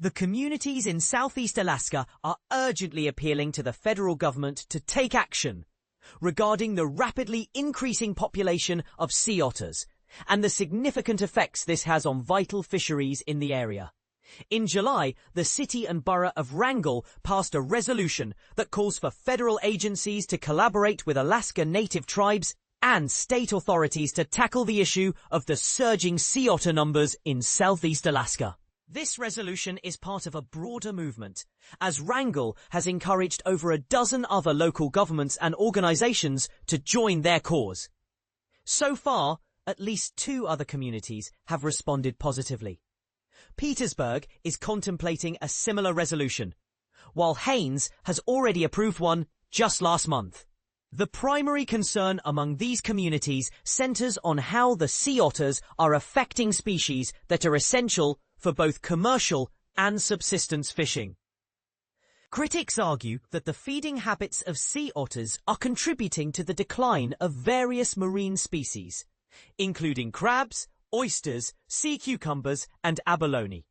The communities in Southeast Alaska are urgently appealing to the federal government to take action regarding the rapidly increasing population of sea otters and the significant effects this has on vital fisheries in the area. In July, the city and borough of Wrangell passed a resolution that calls for federal agencies to collaborate with Alaska Native tribes and state authorities to tackle the issue of the surging sea otter numbers in Southeast Alaska. This resolution is part of a broader movement, as Wrangell has encouraged over a dozen other local governments and organizations to join their cause. So far, at least 2 other communities have responded positively. Petersburg is contemplating a similar resolution, while Haines has already approved one just last month. The primary concern among these communities centers on how the sea otters are affecting species that are essential for both commercial and subsistence fishing. Critics argue that the feeding habits of sea otters are contributing to the decline of various marine species, including crabs, oysters, sea cucumbers, and abalone.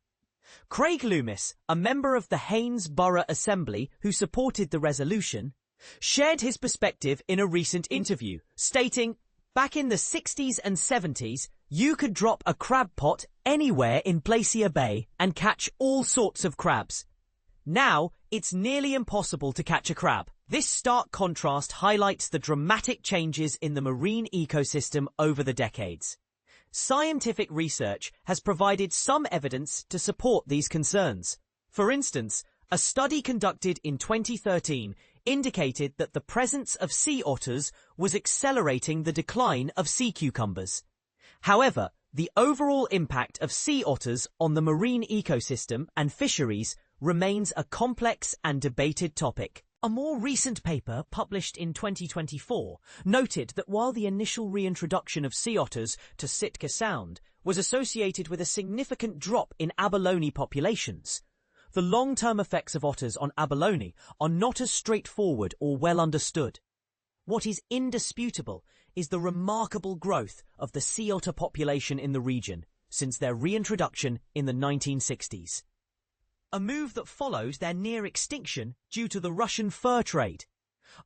Craig Loomis, a member of the Haines Borough Assembly who supported the resolution, shared his perspective in a recent interview, stating, "Back in the 60s and 70s, you could drop a crab pot anywhere in Glacier Bay and catch all sorts of crabs. Now, it's nearly impossible to catch a crab." This stark contrast highlights the dramatic changes in the marine ecosystem over the decades. Scientific research has provided some evidence to support these concerns. For instance, a study conducted in 2013 indicated that the presence of sea otters was accelerating the decline of sea cucumbers. However, the overall impact of sea otters on the marine ecosystem and fisheries remains a complex and debated topic. A more recent paper, published in 2024, noted that while the initial reintroduction of sea otters to Sitka Sound was associated with a significant drop in abalone populations, the long-term effects of otters on abalone are not as straightforward or well understood. What is indisputable is the remarkable growth of the sea otter population in the region since their reintroduction in the 1960s. A move that followed their near extinction due to the Russian fur trade.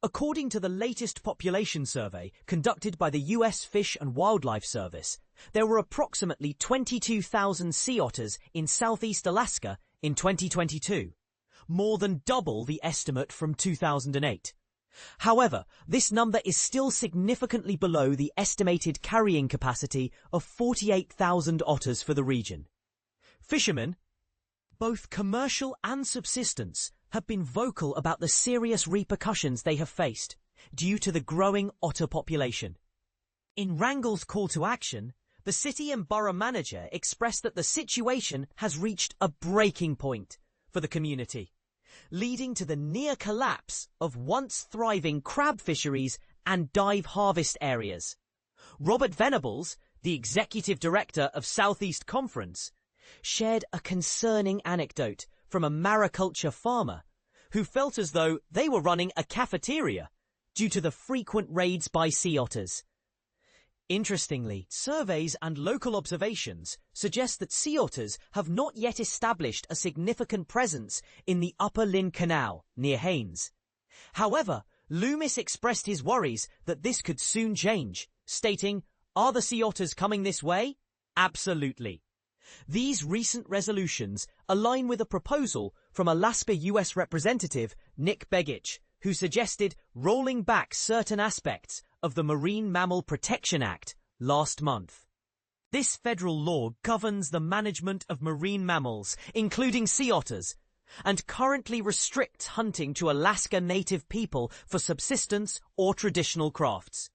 According to the latest population survey conducted by the US Fish and Wildlife Service, there were approximately 22,000 sea otters in Southeast Alaska in 2022, more than double the estimate from 2008. However, this number is still significantly below the estimated carrying capacity of 48,000 otters for the region. Fishermen, both commercial and subsistence, have been vocal about the serious repercussions they have faced due to the growing otter population. In Wrangell's call to action, the city and borough manager expressed that the situation has reached a breaking point for the community, leading to the near collapse of once thriving crab fisheries and dive harvest areas. Robert Venables, the executive director of Southeast Conference, shared a concerning anecdote from a mariculture farmer who felt as though they were running a cafeteria due to the frequent raids by sea otters. Interestingly, surveys and local observations suggest that sea otters have not yet established a significant presence in the Upper Lynn Canal near Haines. However, Loomis expressed his worries that this could soon change, stating, "Are the sea otters coming this way? Absolutely." These recent resolutions align with a proposal from Alaska U.S. Representative Nick Begich, who suggested rolling back certain aspects of the Marine Mammal Protection Act last month. This federal law governs the management of marine mammals, including sea otters, and currently restricts hunting to Alaska Native people for subsistence or traditional crafts.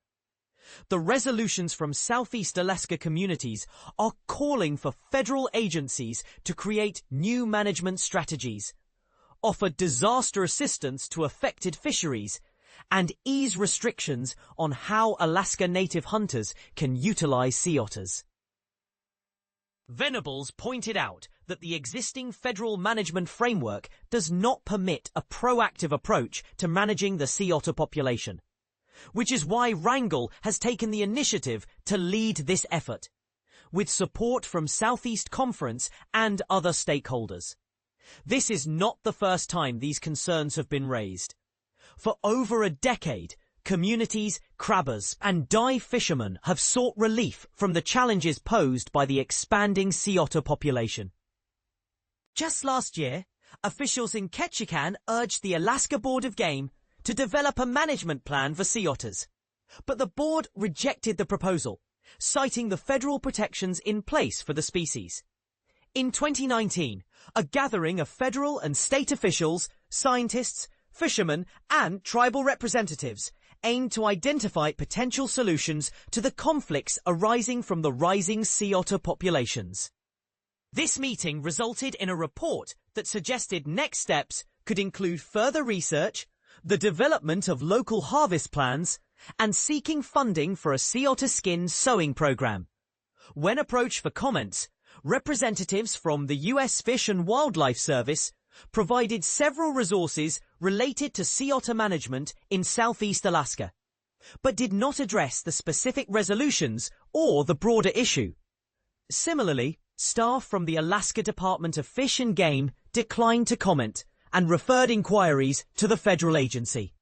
The resolutions from Southeast Alaska communities are calling for federal agencies to create new management strategies, offer disaster assistance to affected fisheries, and ease restrictions on how Alaska Native hunters can utilize sea otters. Venables pointed out that the existing federal management framework does not permit a proactive approach to managing the sea otter population, which is why Wrangell has taken the initiative to lead this effort, with support from Southeast Conference and other stakeholders. This is not the first time these concerns have been raised. For over a decade, communities, crabbers, and dive fishermen have sought relief from the challenges posed by the expanding sea otter population. Just last year, officials in Ketchikan urged the Alaska Board of Game to develop a management plan for sea otters. But the board rejected the proposal, citing the federal protections in place for the species. In 2019, a gathering of federal and state officials, scientists, fishermen, and tribal representatives aimed to identify potential solutions to the conflicts arising from the rising sea otter populations. This meeting resulted in a report that suggested next steps could include further research, the development of local harvest plans, and seeking funding for a sea otter skin sewing program. When approached for comments, representatives from the U.S. Fish and Wildlife Service provided several resources related to sea otter management in Southeast Alaska, but did not address the specific resolutions or the broader issue. Similarly, staff from the Alaska Department of Fish and Game declined to comment and referred inquiries to the federal agency.